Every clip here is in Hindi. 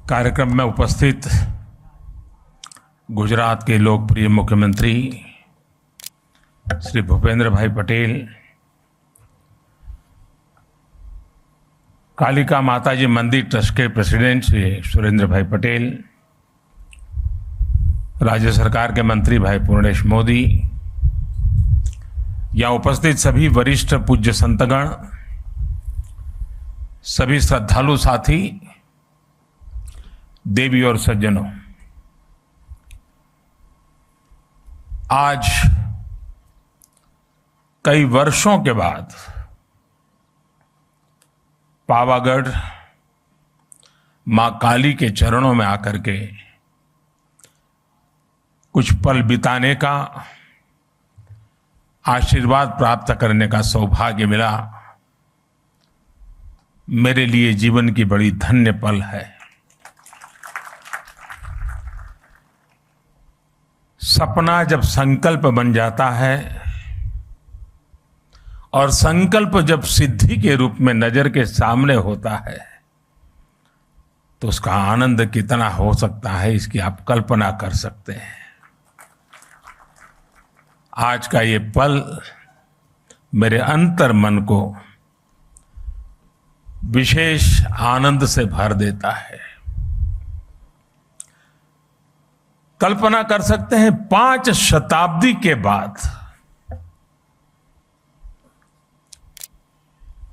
कार्यक्रम में उपस्थित गुजरात के लोकप्रिय मुख्यमंत्री श्री भूपेंद्र भाई पटेल, कालिका माताजी मंदिर ट्रस्ट के प्रेसिडेंट श्री सुरेंद्र भाई पटेल, राज्य सरकार के मंत्री भाई पूर्णेश मोदी, यहाँ उपस्थित सभी वरिष्ठ पूज्य संतगण, सभी श्रद्धालु साथी, देवी और सज्जनों, आज कई वर्षों के बाद पावागढ़ मां काली के चरणों में आकर के कुछ पल बिताने का, आशीर्वाद प्राप्त करने का सौभाग्य मिला। मेरे लिए जीवन की बड़ी धन्य पल है। सपना जब संकल्प बन जाता है और संकल्प जब सिद्धि के रूप में नजर के सामने होता है तो उसका आनंद कितना हो सकता है, इसकी आप कल्पना कर सकते हैं। आज का ये पल मेरे अंतर मन को विशेष आनंद से भर देता है। कल्पना कर सकते हैं, 5 शताब्दी के बाद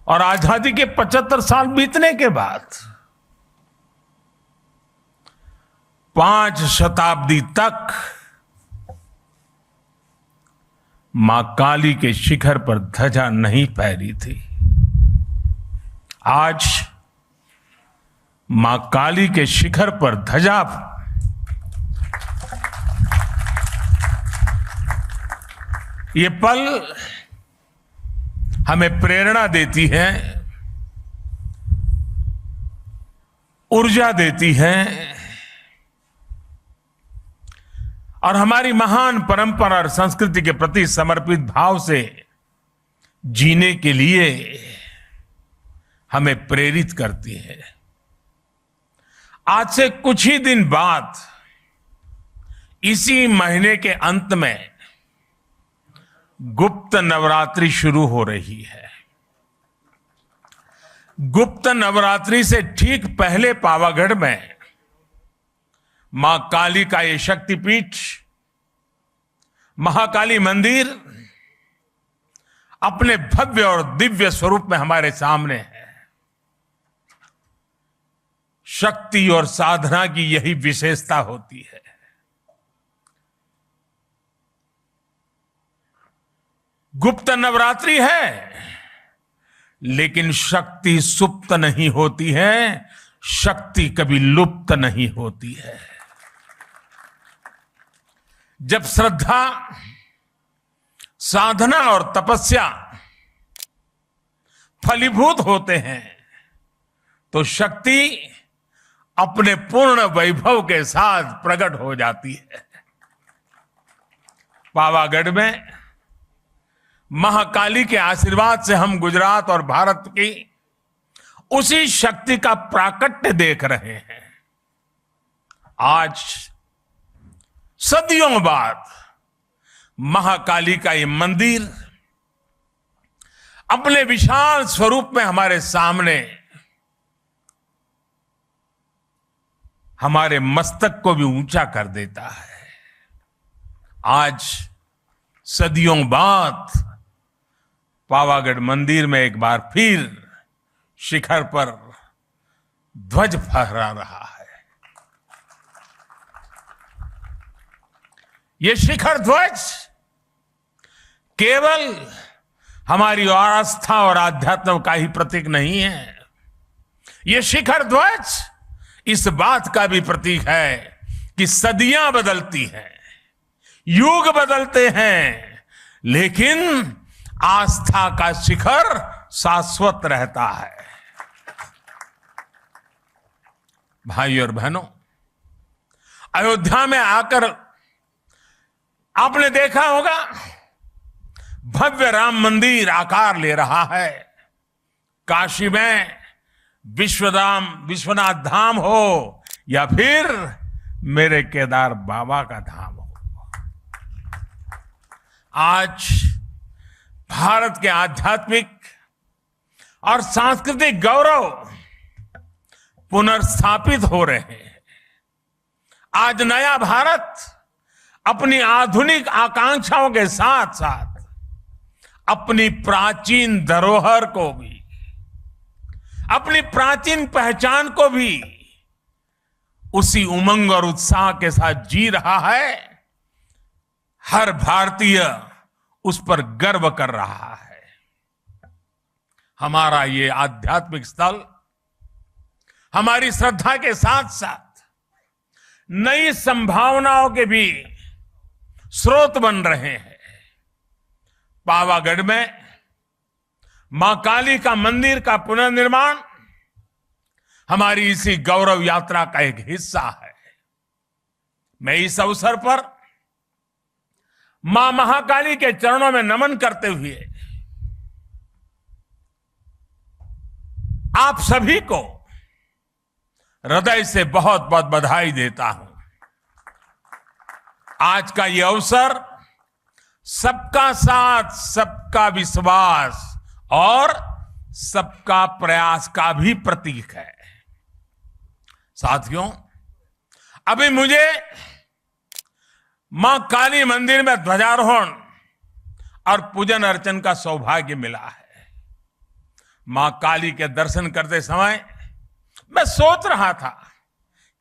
और आजादी के 75 साल बीतने के बाद 5 शताब्दी तक मां काली के शिखर पर ध्वजा नहीं फहरी थी। आज मां काली के शिखर पर ध्वजा ये पल हमें प्रेरणा देती है, ऊर्जा देती है और हमारी महान परंपरा और संस्कृति के प्रति समर्पित भाव से जीने के लिए हमें प्रेरित करती है। आज से कुछ ही दिन बाद इसी महीने के अंत में गुप्त नवरात्रि शुरू हो रही है। गुप्त नवरात्रि से ठीक पहले पावागढ़ में मां काली का ये शक्तिपीठ महाकाली मंदिर अपने भव्य और दिव्य स्वरूप में हमारे सामने है। शक्ति और साधना की यही विशेषता होती है। गुप्त नवरात्रि है, लेकिन शक्ति सुप्त नहीं होती है, शक्ति कभी लुप्त नहीं होती है। जब श्रद्धा, साधना और तपस्या फलीभूत होते हैं तो शक्ति अपने पूर्ण वैभव के साथ प्रकट हो जाती है। पावागढ़ में महाकाली के आशीर्वाद से हम गुजरात और भारत की उसी शक्ति का प्राकट्य देख रहे हैं। आज सदियों बाद महाकाली का ये मंदिर अपने विशाल स्वरूप में हमारे सामने हमारे मस्तक को भी ऊंचा कर देता है। आज सदियों बाद पावागढ़ मंदिर में एक बार फिर शिखर पर ध्वज फहरा रहा है। ये शिखर ध्वज केवल हमारी आस्था और आध्यात्म का ही प्रतीक नहीं है। ये शिखर ध्वज इस बात का भी प्रतीक है कि सदियां बदलती हैं, युग बदलते हैं, लेकिन आस्था का शिखर शाश्वत रहता है। भाई और बहनों, अयोध्या में आकर आपने देखा होगा भव्य राम मंदिर आकार ले रहा है। काशी में विश्वनाथ धाम हो या फिर मेरे केदार बाबा का धाम हो। आज भारत के आध्यात्मिक और सांस्कृतिक गौरव पुनर्स्थापित हो रहे हैं। आज नया भारत अपनी आधुनिक आकांक्षाओं के साथ साथ अपनी प्राचीन धरोहर को भी, अपनी प्राचीन पहचान को भी उसी उमंग और उत्साह के साथ जी रहा है। हर भारतीय उस पर गर्व कर रहा है। हमारा ये आध्यात्मिक स्थल हमारी श्रद्धा के साथ साथ नई संभावनाओं के भी स्रोत बन रहे हैं। पावागढ़ में मां काली का मंदिर का पुनर्निर्माण हमारी इसी गौरव यात्रा का एक हिस्सा है। मैं इस अवसर पर मां महाकाली के चरणों में नमन करते हुए आप सभी को हृदय से बहुत बहुत बधाई देता हूं। आज का ये अवसर सबका साथ, सबका विश्वास और सबका प्रयास का भी प्रतीक है। साथियों, अभी मुझे मां काली मंदिर में ध्वजारोहण और पूजन अर्चन का सौभाग्य मिला है। मां काली के दर्शन करते समय मैं सोच रहा था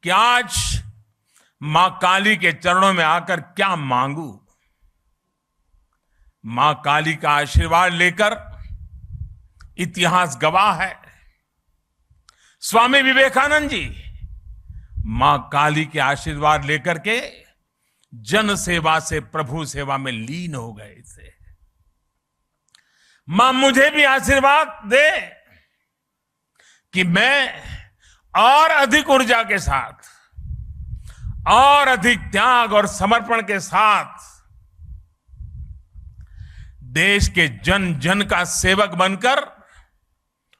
कि आज मां काली के चरणों में आकर क्या मांगू। मां काली का आशीर्वाद लेकर इतिहास गवाह है, स्वामी विवेकानंद जी मां काली के आशीर्वाद लेकर के जन सेवा से प्रभु सेवा में लीन हो गए थे। मां मुझे भी आशीर्वाद दे कि मैं और अधिक ऊर्जा के साथ और अधिक त्याग और समर्पण के साथ देश के जन जन का सेवक बनकर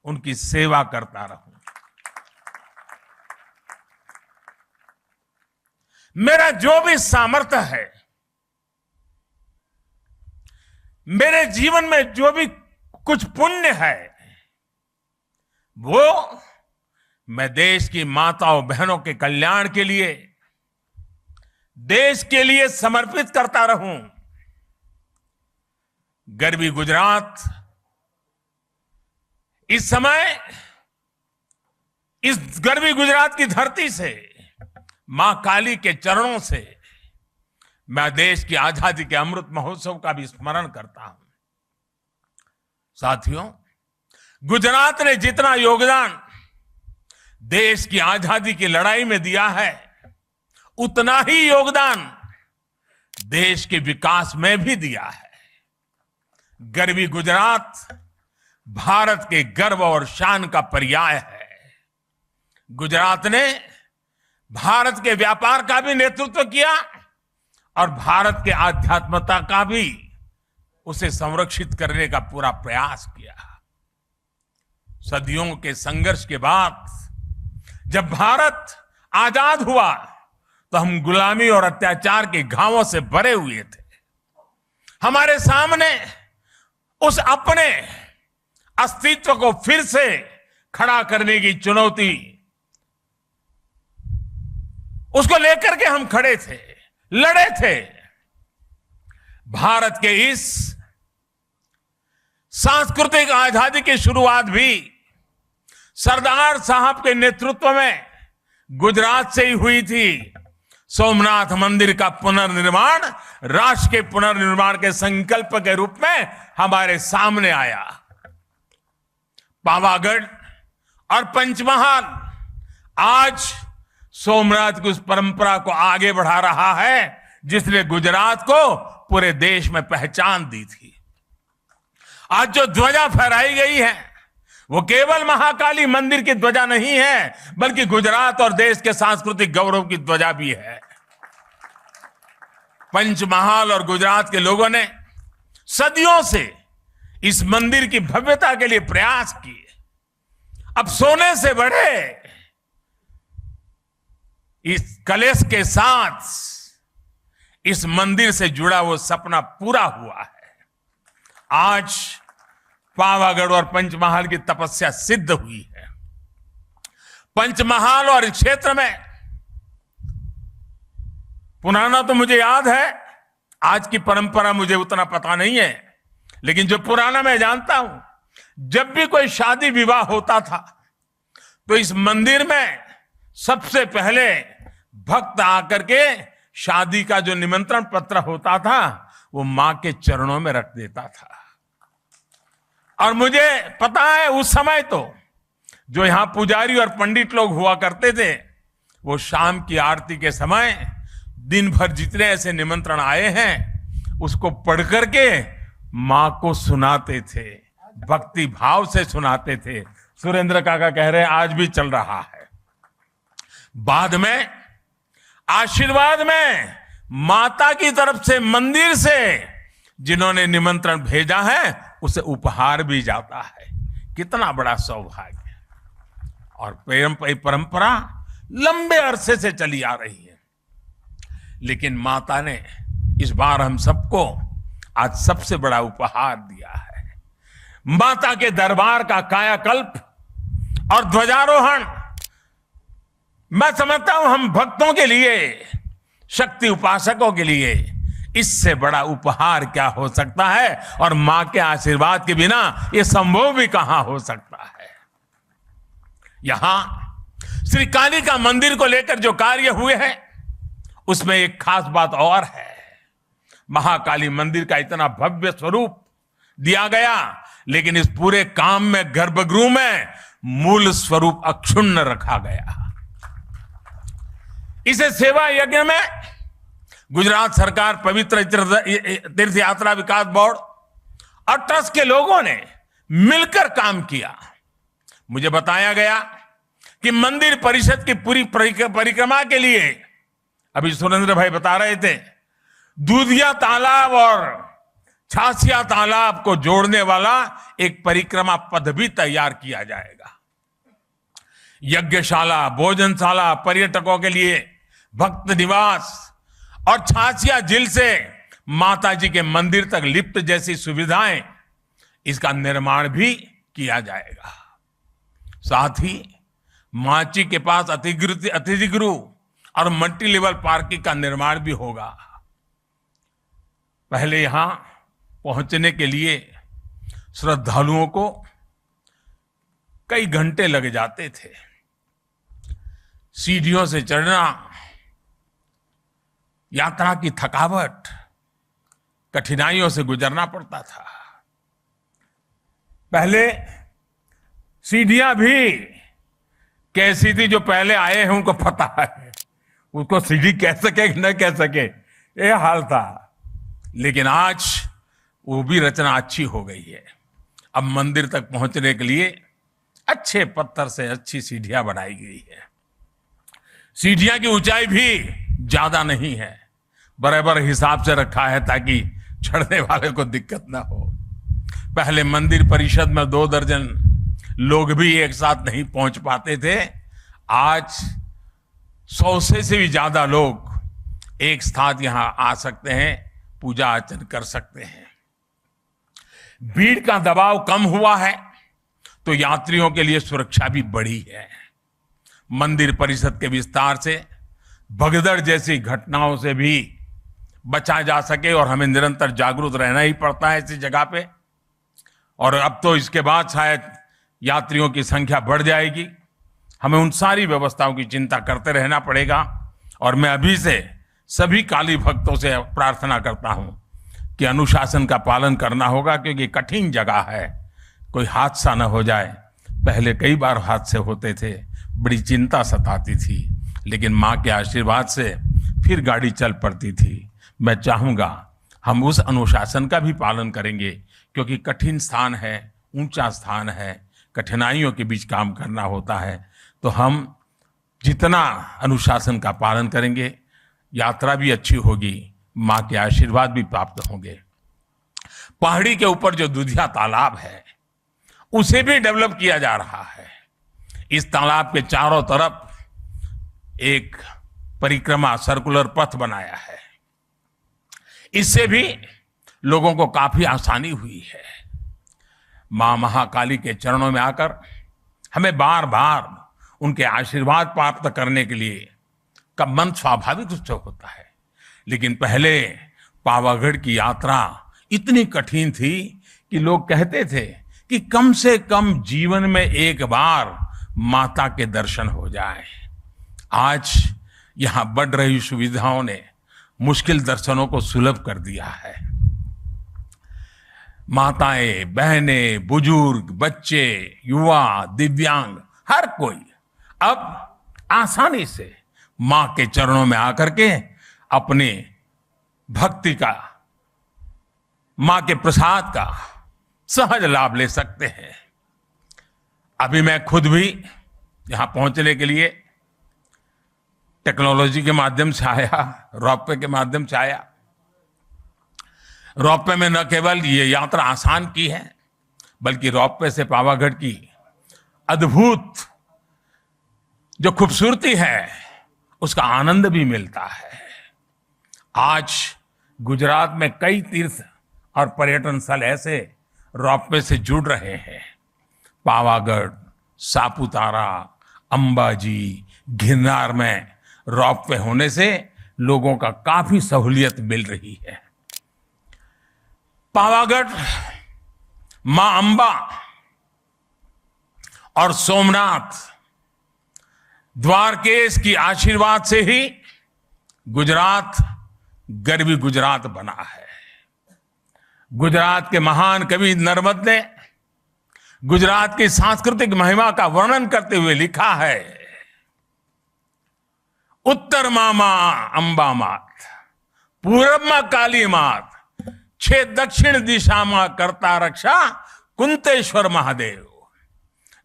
उनकी सेवा करता रहूं। मेरा जो भी सामर्थ्य है, मेरे जीवन में जो भी कुछ पुण्य है, वो मैं देश की माताओं बहनों के कल्याण के लिए, देश के लिए समर्पित करता रहूं। गर्वी गुजरात इस समय इस गर्वी गुजरात की धरती से, मां काली के चरणों से मैं देश की आजादी के अमृत महोत्सव का भी स्मरण करता हूं। साथियों, गुजरात ने जितना योगदान देश की आजादी की लड़ाई में दिया है, उतना ही योगदान देश के विकास में भी दिया है। गर्वी गुजरात भारत के गर्व और शान का पर्याय है। गुजरात ने भारत के व्यापार का भी नेतृत्व किया और भारत के आध्यात्मता का भी, उसे संरक्षित करने का पूरा प्रयास किया। सदियों के संघर्ष के बाद जब भारत आजाद हुआ तो हम गुलामी और अत्याचार के घावों से भरे हुए थे। हमारे सामने उस अपने अस्तित्व को फिर से खड़ा करने की चुनौती, उसको लेकर के हम खड़े थे, लड़े थे। भारत के इस सांस्कृतिक आजादी की शुरुआत भी सरदार साहब के नेतृत्व में गुजरात से ही हुई थी। सोमनाथ मंदिर का पुनर्निर्माण राष्ट्र के पुनर्निर्माण के संकल्प के रूप में हमारे सामने आया। पावागढ़ और पंचमहाल आज सोमनाथ की उस परंपरा को आगे बढ़ा रहा है, जिसने गुजरात को पूरे देश में पहचान दी थी। आज जो ध्वजा फहराई गई है, वो केवल महाकाली मंदिर की ध्वजा नहीं है, बल्कि गुजरात और देश के सांस्कृतिक गौरव की ध्वजा भी है। पंचमहाल और गुजरात के लोगों ने सदियों से इस मंदिर की भव्यता के लिए प्रयास किए। अब सोने से बढ़े इस कलेश के साथ इस मंदिर से जुड़ा वो सपना पूरा हुआ है। आज पावागढ़ और पंचमहाल की तपस्या सिद्ध हुई है। पंचमहाल और इस क्षेत्र में पुराना तो मुझे याद है, आज की परंपरा मुझे उतना पता नहीं है, लेकिन जो पुराना मैं जानता हूं, जब भी कोई शादी विवाह होता था तो इस मंदिर में सबसे पहले भक्त आकर के शादी का जो निमंत्रण पत्र होता था वो मां के चरणों में रख देता था। और मुझे पता है उस समय तो जो यहां पुजारी और पंडित लोग हुआ करते थे, वो शाम की आरती के समय दिन भर जितने ऐसे निमंत्रण आए हैं उसको पढ़ करके मां को सुनाते थे, भक्ति भाव से सुनाते थे। सुरेंद्र काका कह रहे हैं आज भी चल रहा है। बाद में आशीर्वाद में माता की तरफ से मंदिर से जिन्होंने निमंत्रण भेजा है उसे उपहार भी जाता है। कितना बड़ा सौभाग्य। और परंपरा लंबे अरसे से चली आ रही है, लेकिन माता ने इस बार हम सबको आज सबसे बड़ा उपहार दिया है। माता के दरबार का कायाकल्प और ध्वजारोहण। मैं समझता हूं हम भक्तों के लिए, शक्ति उपासकों के लिए इससे बड़ा उपहार क्या हो सकता है। और मां के आशीर्वाद के बिना यह संभव भी कहां हो सकता है। यहां श्री काली का मंदिर को लेकर जो कार्य हुए हैं उसमें एक खास बात और है। महाकाली मंदिर का इतना भव्य स्वरूप दिया गया, लेकिन इस पूरे काम में गर्भगृह में मूल स्वरूप अक्षुण्ण रखा गया। इसे सेवा यज्ञ में गुजरात सरकार, पवित्र तीर्थ यात्रा विकास बोर्ड और ट्रस्ट के लोगों ने मिलकर काम किया। मुझे बताया गया कि मंदिर परिषद की पूरी परिक्रमा के लिए, अभी सुरेंद्र भाई बता रहे थे, दूधिया तालाब और छासिया तालाब को जोड़ने वाला एक परिक्रमा पथ भी तैयार किया जाएगा। यज्ञशाला, भोजनशाला, पर्यटकों के लिए भक्त निवास और छासिया झील से माता जी के मंदिर तक लिफ्ट जैसी सुविधाएं, इसका निर्माण भी किया जाएगा। साथ ही माची के पास अतिथि गृह और मल्टी लेवल पार्किंग का निर्माण भी होगा। पहले यहां पहुंचने के लिए श्रद्धालुओं को कई घंटे लग जाते थे। सीढ़ियों से चढ़ना, यात्रा की थकावट, कठिनाइयों से गुजरना पड़ता था। पहले सीढ़ियां भी कैसी थी, जो पहले आए हैं उनको पता है, उसको सीढ़ी कह सके कि न कह सके, ये हाल था। लेकिन आज वो भी रचना अच्छी हो गई है। अब मंदिर तक पहुंचने के लिए अच्छे पत्थर से अच्छी सीढ़ियां बनाई गई है। सीढ़ियां की ऊंचाई भी ज्यादा नहीं है, बराबर हिसाब से रखा है ताकि चढ़ने वाले को दिक्कत ना हो। पहले मंदिर परिषद में 2 दर्जन लोग भी एक साथ नहीं पहुंच पाते थे। आज 100 से भी ज्यादा लोग एक साथ यहां आ सकते हैं, पूजा अर्चन कर सकते हैं। भीड़ का दबाव कम हुआ है तो यात्रियों के लिए सुरक्षा भी बढ़ी है। मंदिर परिषद के विस्तार से भगदड़ जैसी घटनाओं से भी बचा जा सके, और हमें निरंतर जागरूक रहना ही पड़ता है ऐसी जगह पे। और अब तो इसके बाद शायद यात्रियों की संख्या बढ़ जाएगी, हमें उन सारी व्यवस्थाओं की चिंता करते रहना पड़ेगा। और मैं अभी से सभी काली भक्तों से प्रार्थना करता हूं कि अनुशासन का पालन करना होगा, क्योंकि कठिन जगह है, कोई हादसा न हो जाए। पहले कई बार हादसे होते थे, बड़ी चिंता सताती थी, लेकिन मां के आशीर्वाद से फिर गाड़ी चल पड़ती थी। मैं चाहूंगा हम उस अनुशासन का भी पालन करेंगे, क्योंकि कठिन स्थान है, ऊंचा स्थान है, कठिनाइयों के बीच काम करना होता है। तो हम जितना अनुशासन का पालन करेंगे, यात्रा भी अच्छी होगी, मां के आशीर्वाद भी प्राप्त होंगे। पहाड़ी के ऊपर जो दूधिया तालाब है उसे भी डेवलप किया जा रहा है। इस तालाब के चारों तरफ एक परिक्रमा सर्कुलर पथ बनाया है। इससे भी लोगों को काफी आसानी हुई है। मां महाकाली के चरणों में आकर हमें बार बार उनके आशीर्वाद प्राप्त करने के लिए का मन स्वाभाविक रूप से होता है। लेकिन पहले पावागढ़ की यात्रा इतनी कठिन थी कि लोग कहते थे कि कम से कम जीवन में एक बार माता के दर्शन हो जाए। आज यहां बढ़ रही सुविधाओं ने मुश्किल दर्शनों को सुलभ कर दिया है। माताएं, बहनें, बुजुर्ग, बच्चे, युवा, दिव्यांग, हर कोई अब आसानी से मां के चरणों में आकर के अपने भक्ति का, मां के प्रसाद का सहज लाभ ले सकते हैं। अभी मैं खुद भी यहां पहुंचने के लिए टेक्नोलॉजी के माध्यम से आया, रोपवे के माध्यम से आया। रोपवे में न केवल ये यात्रा आसान की है, बल्कि रोपवे से पावागढ़ की अद्भुत जो खूबसूरती है उसका आनंद भी मिलता है। आज गुजरात में कई तीर्थ और पर्यटन स्थल ऐसे रोपवे से जुड़ रहे हैं। पावागढ़, सापुतारा, अंबाजी, गिरनार में रोपवे होने से लोगों का काफी सहूलियत मिल रही है। पावागढ़ मां अंबा और सोमनाथ द्वारकेश की आशीर्वाद से ही गुजरात गरवी गुजरात बना है। गुजरात के महान कवि नर्मद ने गुजरात की सांस्कृतिक महिमा का वर्णन करते हुए लिखा है, उत्तर मामा अंबा मात, पूरब मां काली मात, छे दक्षिण दिशा मां करता रक्षा कुंतेश्वर महादेव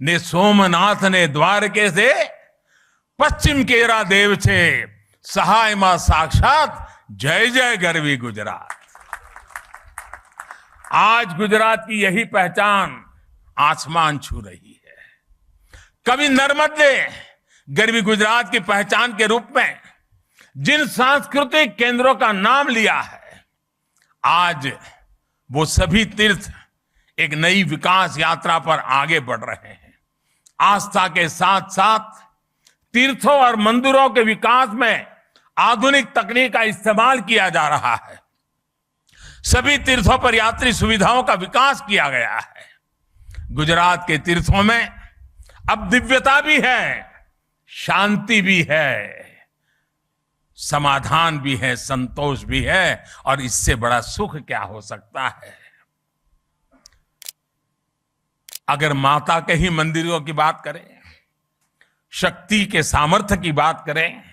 ने सोमनाथ ने द्वारके से पश्चिम केरा देव छे सहाय मां साक्षात जय जय गरवी गुजरात। आज गुजरात की यही पहचान आसमान छू रही है। कवि नर्मद ने गरवी गुजरात की पहचान के रूप में जिन सांस्कृतिक केंद्रों का नाम लिया है, आज वो सभी तीर्थ एक नई विकास यात्रा पर आगे बढ़ रहे हैं। आस्था के साथ साथ तीर्थों और मंदिरों के विकास में आधुनिक तकनीक का इस्तेमाल किया जा रहा है। सभी तीर्थों पर यात्री सुविधाओं का विकास किया गया है। गुजरात के तीर्थों में अब दिव्यता भी है, शांति भी है, समाधान भी है, संतोष भी है, और इससे बड़ा सुख क्या हो सकता है। अगर माता के ही मंदिरों की बात करें, शक्ति के सामर्थ्य की बात करें,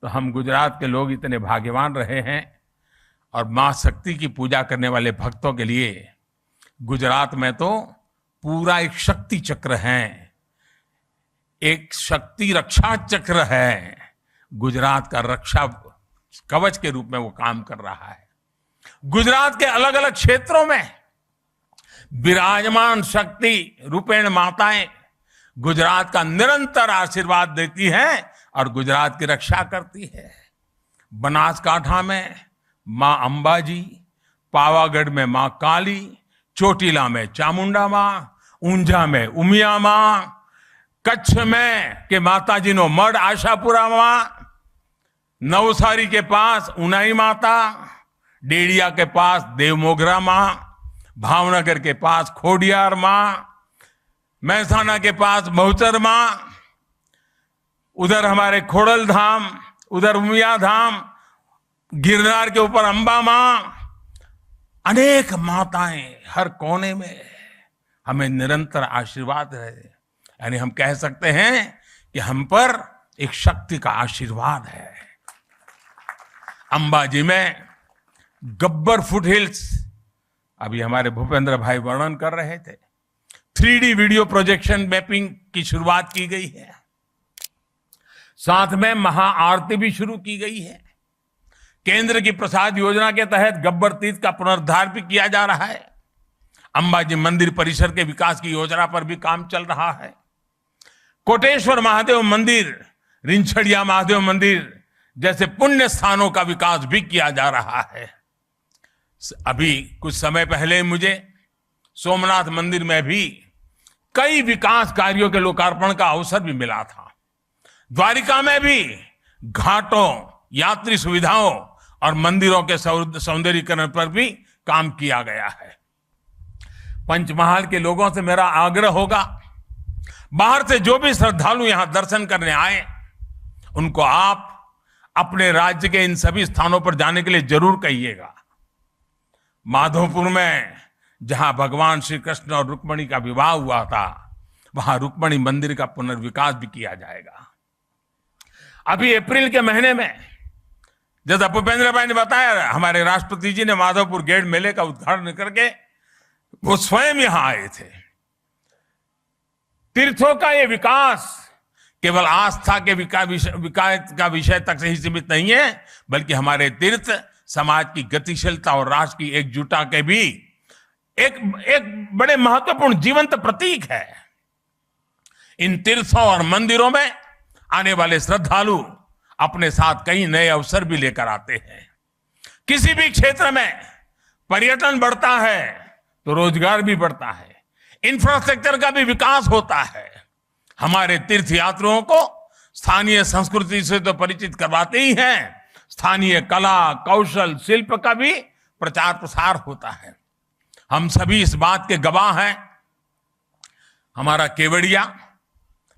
तो हम गुजरात के लोग इतने भाग्यवान रहे हैं। और मां शक्ति की पूजा करने वाले भक्तों के लिए गुजरात में तो पूरा एक शक्ति चक्र है, एक शक्ति रक्षा चक्र है। गुजरात का रक्षा कवच के रूप में वो काम कर रहा है। गुजरात के अलग अलग क्षेत्रों में विराजमान शक्ति रूपेण माताएं गुजरात का निरंतर आशीर्वाद देती हैं और गुजरात की रक्षा करती है। बनासकांठा में मां अंबाजी, पावागढ़ में मां काली, चोटीला में चामुंडा मां, ऊंझा में उमिया मां, कच्छ में के माताजी नो मढ़ आशापुरा मां, नवसारी के पास उनाई माता, डेडिया के पास देवमोगरा मां, भावनगर के पास खोडियार मां, महसाना के पास बहुचर मां, उधर हमारे खोड़ल धाम, उधर उमिया धाम, गिरनार के ऊपर अंबा मां, अनेक माताएं हर कोने में हमें निरंतर आशीर्वाद है। यानी हम कह सकते हैं कि हम पर एक शक्ति का आशीर्वाद है। अंबाजी में गब्बर फुट हिल्स, अभी हमारे भूपेंद्र भाई वर्णन कर रहे थे, 3D वीडियो प्रोजेक्शन मैपिंग की शुरुआत की गई है। साथ में महाआरती भी शुरू की गई है। केंद्र की प्रसाद योजना के तहत गब्बर तीर्थ का पुनरुद्धार भी किया जा रहा है। अंबाजी मंदिर परिसर के विकास की योजना पर भी काम चल रहा है। कोटेश्वर महादेव मंदिर, रिंछड़िया महादेव मंदिर, जैसे पुण्य स्थानों का विकास भी किया जा रहा है। अभी कुछ समय पहले मुझे सोमनाथ मंदिर में भी कई विकास कार्यों के लोकार्पण का अवसर भी मिला था। द्वारिका में भी घाटों, यात्री सुविधाओं और मंदिरों के सौंदर्यीकरण पर भी काम किया गया है। पंचमहाल के लोगों से मेरा आग्रह होगा, बाहर से जो भी श्रद्धालु यहां दर्शन करने आए, उनको आप अपने राज्य के इन सभी स्थानों पर जाने के लिए जरूर कहिएगा। माधोपुर में जहां भगवान श्री कृष्ण और रुक्मिणी का विवाह हुआ था, वहां रुक्मिणी मंदिर का पुनर्विकास भी किया जाएगा। अभी अप्रैल के महीने में जैसा भूपेंद्र भाई ने बताया, हमारे राष्ट्रपति जी ने माधोपुर गेट मेले का उद्घाटन करके वो स्वयं यहां आए थे। तीर्थों का ये विकास केवल आस्था के विकास का विषय तक से ही सीमित नहीं है, बल्कि हमारे तीर्थ समाज की गतिशीलता और राष्ट्र की एकजुटता के भी एक बड़े महत्वपूर्ण जीवंत प्रतीक है। इन तीर्थों और मंदिरों में आने वाले श्रद्धालु अपने साथ कई नए अवसर भी लेकर आते हैं। किसी भी क्षेत्र में पर्यटन बढ़ता है तो रोजगार भी बढ़ता है, इंफ्रास्ट्रक्चर का भी विकास होता है। हमारे तीर्थ यात्रियों को स्थानीय संस्कृति से तो परिचित करवाते ही हैं, स्थानीय कला, कौशल, शिल्प का भी प्रचार प्रसार होता है। हम सभी इस बात के गवाह हैं। हमारा केवड़िया,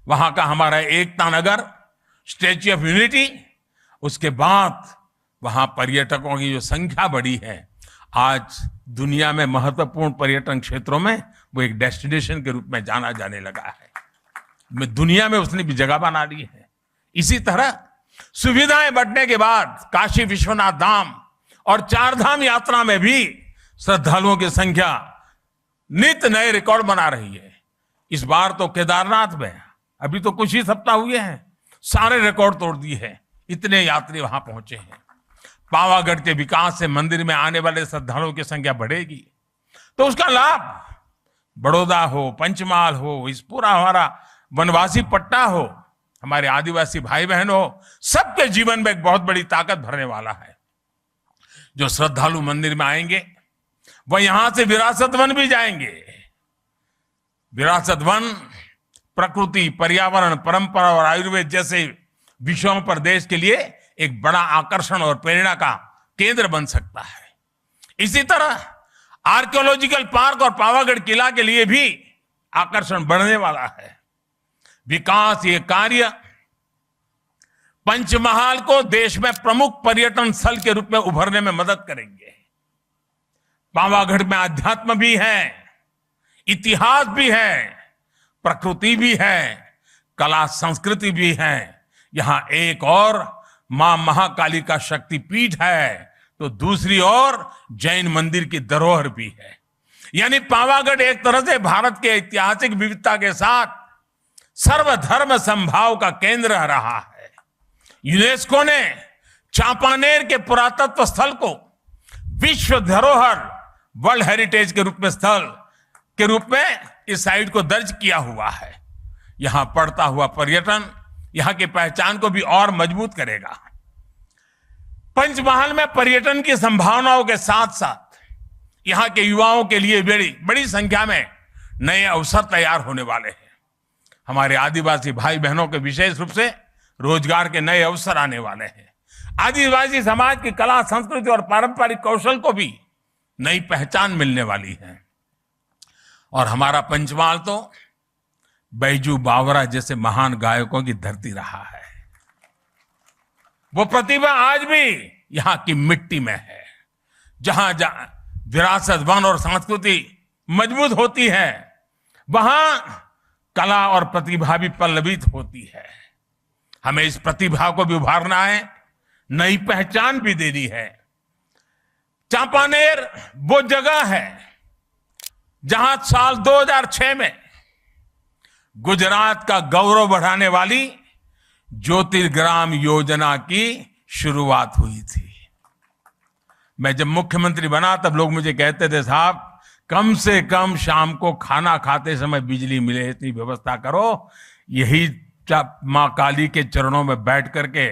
वहां का हमारा Ekta Nagar, statue of unity, उसके बाद वहां पर्यटकों की जो संख्या बढ़ी है, आज दुनिया में महत्वपूर्ण पर्यटन क्षेत्रों में वो एक डेस्टिनेशन के रूप में जाना जाने लगा है। दुनिया में उसने भी जगह बना ली है। इसी तरह सुविधाएं बढ़ने के बाद काशी विश्वनाथ धाम और चार धाम यात्रा में भी श्रद्धालुओं की संख्या नित नए रिकॉर्ड बना रही है। इस बार तो केदारनाथ में अभी तो कुछ ही सप्ताह हुए हैं, सारे रिकॉर्ड तोड़ दिए हैं, इतने यात्री वहां पहुंचे हैं। पावागढ़ के विकास से मंदिर में आने वाले श्रद्धालुओं की संख्या बढ़ेगी, तो उसका लाभ बड़ौदा हो, पंचमहाल हो, इस पूरा हमारा वनवासी पट्टा हो, हमारे आदिवासी भाई बहन हो, सबके जीवन में एक बहुत बड़ी ताकत भरने वाला है। जो श्रद्धालु मंदिर में आएंगे वह यहां से विरासत वन भी जाएंगे। विरासत वन प्रकृति, पर्यावरण, परंपरा और आयुर्वेद जैसे विषयों पर देश के लिए एक बड़ा आकर्षण और प्रेरणा का केंद्र बन सकता है। इसी तरह आर्कियोलॉजिकल पार्क और पावागढ़ किला के लिए भी आकर्षण बढ़ने वाला है। विकास ये कार्य पंचमहाल को देश में प्रमुख पर्यटन स्थल के रूप में उभरने में मदद करेंगे। पावागढ़ में अध्यात्म भी है, इतिहास भी है, प्रकृति भी है, कला संस्कृति भी है। यहां एक और मां महाकाली का शक्तिपीठ है, तो दूसरी ओर जैन मंदिर की धरोहर भी है। यानी पावागढ़ एक तरह से भारत के ऐतिहासिक विविधता के साथ सर्वधर्म समभाव का केंद्र रहा है। यूनेस्को ने चांपानेर के पुरातत्व स्थल को विश्व धरोहर, वर्ल्ड हेरिटेज के रूप में स्थल के रूप में इस साइट को दर्ज किया हुआ है। यहां बढ़ता हुआ पर्यटन यहां की पहचान को भी और मजबूत करेगा। पंचमहाल में पर्यटन की संभावनाओं के साथ साथ यहां के युवाओं के लिए बड़ी संख्या में नए अवसर तैयार होने वाले हैं। हमारे आदिवासी भाई बहनों के विशेष रूप से रोजगार के नए अवसर आने वाले हैं। आदिवासी समाज की कला, संस्कृति और पारंपरिक कौशल को भी नई पहचान मिलने वाली है। और हमारा पंचमहाल तो बैजू बावरा जैसे महान गायकों की धरती रहा है। वो प्रतिभा आज भी यहां की मिट्टी में है। जहां विरासत, वन और संस्कृति मजबूत होती है, वहां कला और प्रतिभा भी पल्लवित होती है। हमें इस प्रतिभा को भी उभारना है, नई पहचान भी देनी है। चांपानेर वो जगह है जहां साल 2006 में गुजरात का गौरव बढ़ाने वाली ज्योतिर्ग्राम योजना की शुरुआत हुई थी। मैं जब मुख्यमंत्री बना तब लोग मुझे कहते थे, साहब कम से कम शाम को खाना खाते समय बिजली मिले इतनी व्यवस्था करो। यही मां काली के चरणों में बैठ करके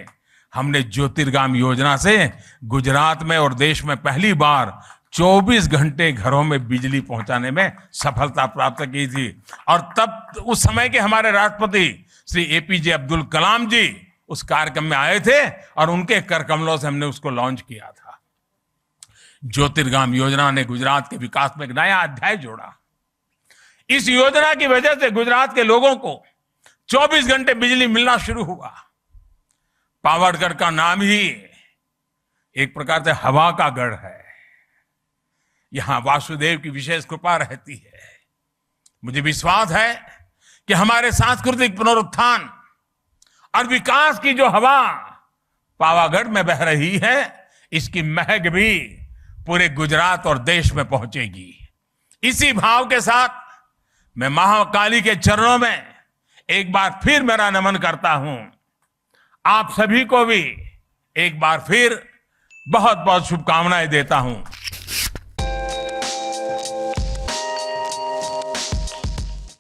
हमने ज्योतिर्गाम योजना से गुजरात में और देश में पहली बार 24 घंटे घरों में बिजली पहुंचाने में सफलता प्राप्त की थी। और तब उस समय के हमारे राष्ट्रपति श्री एपीजे अब्दुल कलाम जी उस कार्यक्रम में आए थे और उनके कर कमलों से हमने उसको लॉन्च किया था। ज्योतिर्गाम योजना ने गुजरात के विकास में एक नया अध्याय जोड़ा। इस योजना की वजह से गुजरात के लोगों को 24 घंटे बिजली मिलना शुरू हुआ। पावरगढ़ का नाम ही एक प्रकार से हवा का गढ़ है। यहां वासुदेव की विशेष कृपा रहती है। मुझे विश्वास है कि हमारे सांस्कृतिक पुनरुत्थान और विकास की जो हवा पावागढ़ में बह रही है, इसकी महक भी पूरे गुजरात और देश में पहुंचेगी। इसी भाव के साथ मैं महाकाली के चरणों में एक बार फिर मेरा नमन करता हूं। आप सभी को भी एक बार फिर बहुत बहुत शुभकामनाएं देता हूं।